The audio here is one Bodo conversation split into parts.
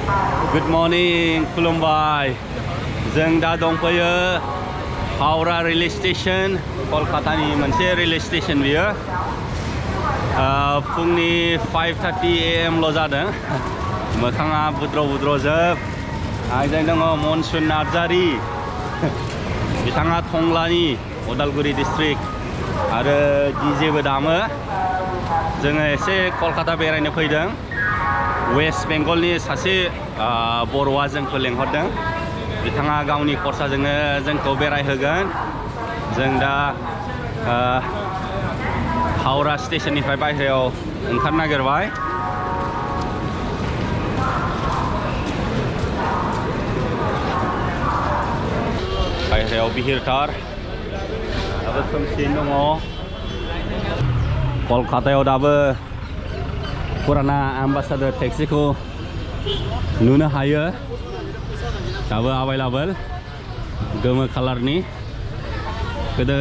Good morning, खुलुमबाय. जों दा दंफैयो हावड़ा रेलवे स्टेशन, कलकातानि मोनसे रेलवे स्टेशन बियो. फुंनि 5:30 AM ल' जादों. मोखाङा बुद्र' जोब. आइजों दङ मनसुन नार्जारि. बिथाङा टंलानि उदालगुरि डिस्ट्रिक्ट आरो डीजेबो दामो. जोङो एसे कलकाता बेरायनो फैदों. वेस्ट बेंगलनि सासे बर'आ जोंखौ लेंहरदों. बिथाङा गावनि खरसाजोंनो जोंखौ बेरायहोगोन. जों दा हावड़ा स्टेशननिफ्राय बायहेरायाव ओंखारनो नागिरबाय. बायहेरायाव बिहिरथार. दाबो खोमसियैनो दङ. कलकातायाव दाबो पुराना एम्बासाडर टेक्सिखौ नुनो हायो. दाबो एभेलेबल गोमो कालारनि गोदो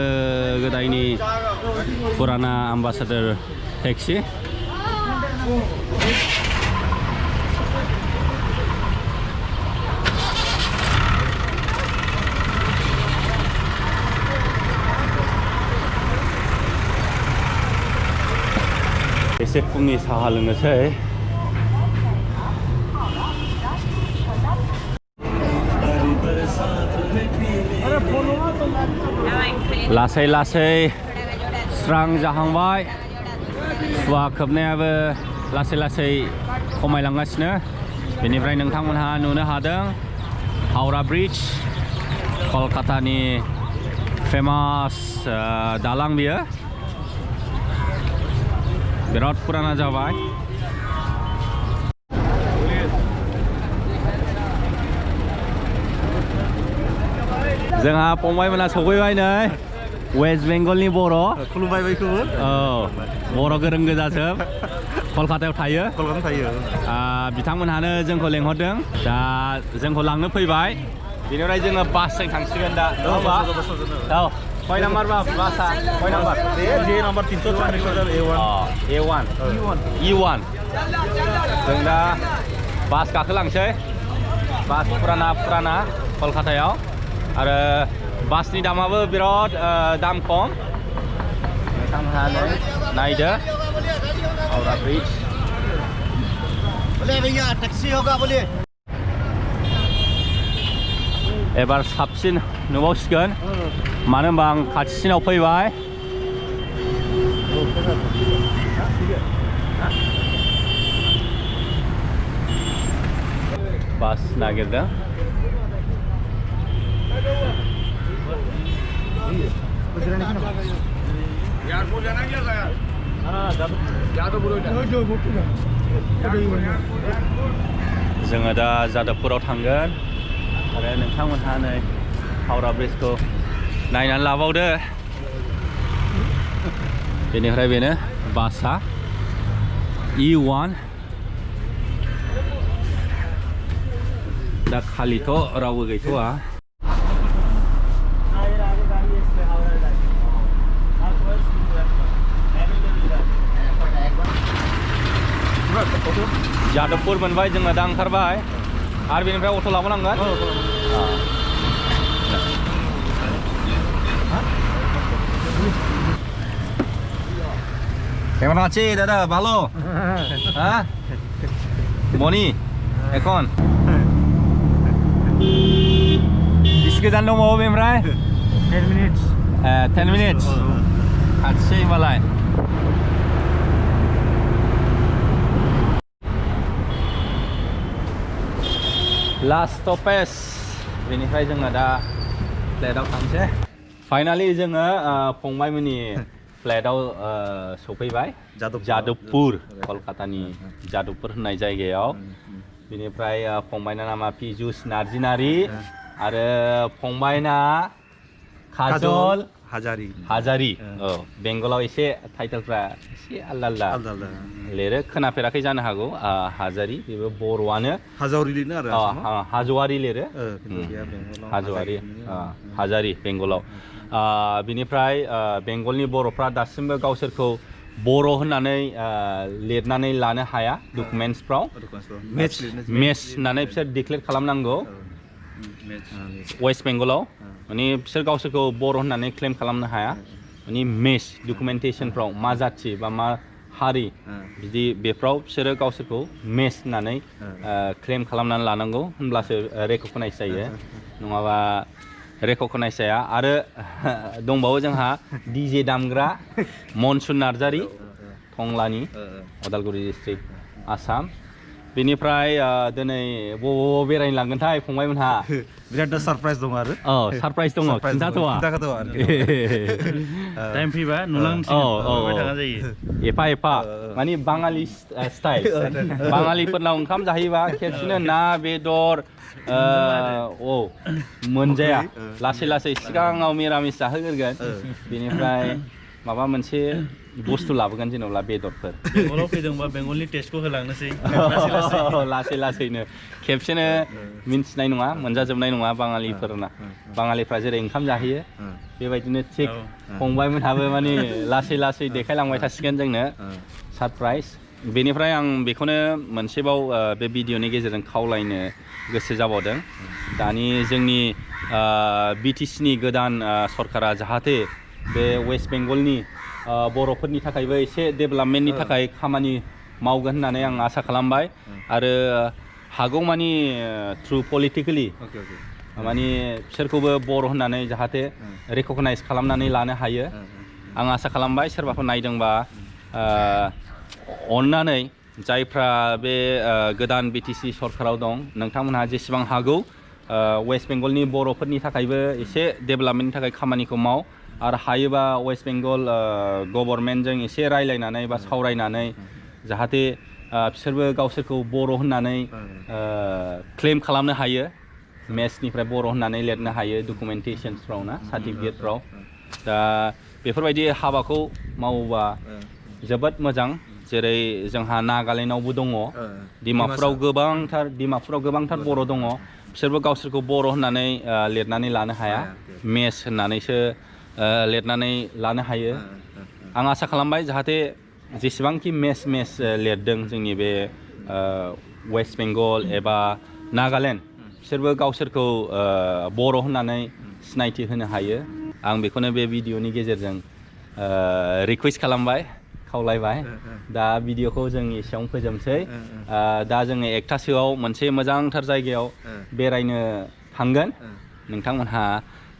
गोदायनि पुराना एम्बासाडर टेक्सि. एसे फुंनि साहा लोंनोसै. लासै स्रां जाहांबाय. खुवा खोबनायाबो लासै खमायलांगासिनो. बेनिफ्राय नोंथांमोनहा नुनो हादों हावड़ा ब्रिज, कलकातानि फेमास दालां बियो. बिराद पुराना जाबाय. जोंहा फंबायमोना सफैबाय नै. वेस्ट बेंगलनि बर'. खुलुमबाय बैखौबो. औ, बर' गोरों गोजाजोब. कलकातायाव थायो. बिथांमोनहानो जोंखौ लेंहरदों. दा जोंखौ लांनो फैबाय. बेनिफ्राय जोङो बासजों थांसिगोन दा. नङा होमबा? औ. कय नाम्बार बासा? कय नाम्बार? जे नाम्बार 344 A1. E1. जों दा बास गाखोलांसै. बास पुराना कलकातायाव. आरो बासनि दामाबो बिराद दाम खम. नोंथांमोनहा नायदो हावड़ा ब्रिज. एबार साबसिन नुबावसिगोन. मानो होनबा आं खाथिसिनाव फैबाय. बास नागिरदों. जोङो दा जादबपुराव थांगोन. आरो नोंथांमोनहा नै हावड़ा ब्रिजखौ नायनानै लाबावदो. बेनिफ्राय बेनो बासआ E1. दा खालिथ' रावबो गैथ'आ. जादबपुर मोनबाय. जोङो दा ओंखारबाय. आरो बेनिफ्राय अट' लाबोनांगोन. কেমন আছে দাদা? ভালো? হ্যাঁ, মনি এখন बिसिके जान दंबावो बेनिफ्राय? 10 minutes. 10 minutes. खाथिसै मालाय. Last stoppage. बेनिफ्राय जोङो दा फ्लाइटआव थांसै. फाइनालि जोङो फंबायमोननि फ्लाइटआव सफैबाय. जादबपुर, कलकातानि जादबपुर होननाय जायगायाव. बेनिफ्राय फंबायना नामा पिजुस नार्जिनारि आरो फंबायना काजल हाजारि. औ, बेंगलाव एसे टाइटेलफ्रा एसे आलदा लिरो. खोनाफेराखै जानो हागौ. हाजारि, बेबो बर'आनो. हाज'वारि लिरो. हाजारि बेंगलाव. बिनिफ्राय बेंगलनि बर'फ्रा दासिमबो गावसोरखौ बर' होननानै लिरनानै लानो हाया डकुमेन्टसफ्राव मेस होननानै बिसोर डिक्लेयार खालामनांगौ वेस्ट बेंगलाव माने बिसोर गावसोरखौ बर' होननानै क्लेम खालामनो हाया माने मेस डकुमेन्टेसनफ्राव मा जाथि बा मा हारि बिदि बेफ्राव बिसोरो गावसोरखौ मेस होननानै क्लेम खालामनानै लानांगौ होनब्लासो रेकगनाइज जायो नङाबा रेकगनाइज जाया आरो दंबावो जोंहा डीजे दामग्रा मनसुन नार्जारी टंलानि उदालगुरि डिस्ट्रिक्ट आसाम बेनिफ्राय दिनै बबाव बेरायनो लांगोनथाय फंबायमोनहा बिराद सारप्राइज दं आरो सारप्राइज दङ खिन्थाथ'वा टाइम फैबा नुलांसिगोन एफा एफा माने बाङालि स्टाइल बाङालिफोरनाव ओंखाम जाहैबा खेबसेनो ना बेदर मोनजाया लासै लासै सिगाङाव मिरामिस जाहोगोरगोन बेनिफ्राय माबा मोनसे बुस्थु लाबोगोन जेनेबा बेदरफोर बेंगलाव फैदोंबा बेंगलनि टेस्टखौ होलांनोसै लासै लासैनो खेबसेनो मिन्थिनाय नङा मोनजाजोबनाय नङा बाङालिफ्रा जेरै ओंखाम जाहैयो बेबायदिनो थिग फंबायमोनहाबो माने लासै लासै देखायलांबाय थासिगोन जोंनो सारप्राइज बेनिफ्राय आं बेखौनो मोनसेबाव बे भिडिअनि गेजेरजों खावलायनो गोसो जाबावदों दानि जोंनि बिटिसिनि गोदान सरकारा जाहाथे बे वेस्ट बेंगलनि बर'फोरनि थाखायबो एसे डेभेलपमेन्टनि थाखाय खामानि मावगोन होननानै आं आसा खालामबाय आरो हागौमानि थ्रु पलिटिकेलि माने बिसोरखौबो बर' होननानै जाहाथे रेकगनाइज खालामनानै लानो हायो आं आसा खालामबाय सोरबाफोर नायदोंबा अननानै जायफ्रा बे गोदान बिटिसि सरकाराव दं नोंथांमोनहा जेसेबां हागौ वेस्ट बेंगलनि बर'फोरनि थाखायबो एसे डेभेलपमेन्टनि थाखाय खामानिखौ माव आरो हायोबा वेस्ट बेंगल गभर्नमेन्टजों एसे रायलायनानै बा सावरायनानै जाहाथे बिसोरबो गावसोरखौ बर' होननानै क्लेम खालामनो हायो मेथ्सनिफ्राय बर' होननानै लिरनो हायो डकुमेन्टेसनसफ्राव ना सार्टिफिकेटफ्राव दा बेफोरबायदि हाबाखौ मावोबा जोबोद मोजां जेरै जोंहा नागालेण्डआवबो दङ डिमापुराव गोबांथार बर' दङ बिसोरबो गावसोरखौ बर' होननानै लिरनानै लानो हाया मेस होननानैसो लिरनानै लानो हायो आं आसा खालामबाय जाहाथे जेसेबांखि मेस लिरदों जोंनि बे वेस्ट बेंगल एबा नागालेण्ड बिसोरबो गावसोरखौ बर' होननानै सिनायथि होनो हायो आं बेखौनो बे भिडिअनि गेजेरजों रिकुवेस्ट खालामबाय खावलायबाय दा भिडिअखौ जों एसेयावनो फोजोबसै दा जोङो एकथासोआव मोनसे मोजांथार जायगायाव बेरायनो थांगोन नोंथांमोनहा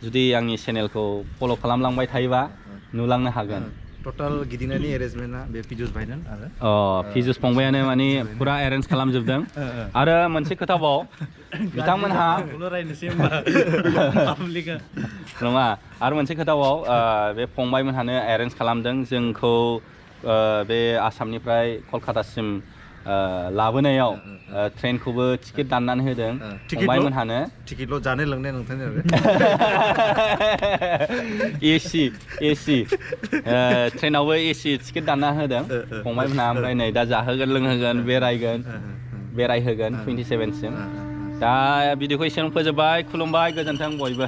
जुदि आंनि चेनेलखौ फल' खालामलांबाय थायोबा नुलांनो हागोन टोटाल गिदिंनायनि एरेन्जमेन्टआ बे फिजुस भाइनान आरो फिजुस फंबायानो माने फुरा एरेन्ज खालामजोबदों आरो मोनसे खोथाबाव बिथांमोनहा नङा आरो मोनसे खोथाबाव बे फंबायमोनहानो एरेन्ज खालामदों जोंखौ बे आसामनिफ्राय कलकातासिम लाबोनायाव ट्रेनखौबो टिकेट दाननानै होदों फंबायमोनहानो टिकेटल' जानाय लोंनाय नोंथांनि एसि ट्रेनावबो एसि टिकेट दानना होदों फंबायमोनहा ओमफ्राय नै दा जाहोगोन लोंहोगोन बेरायहोगोन 27 सिम दा भिडिअखौ एसेयावनो फोजोबबाय खुलुमबाय गोजोन्थों बयबो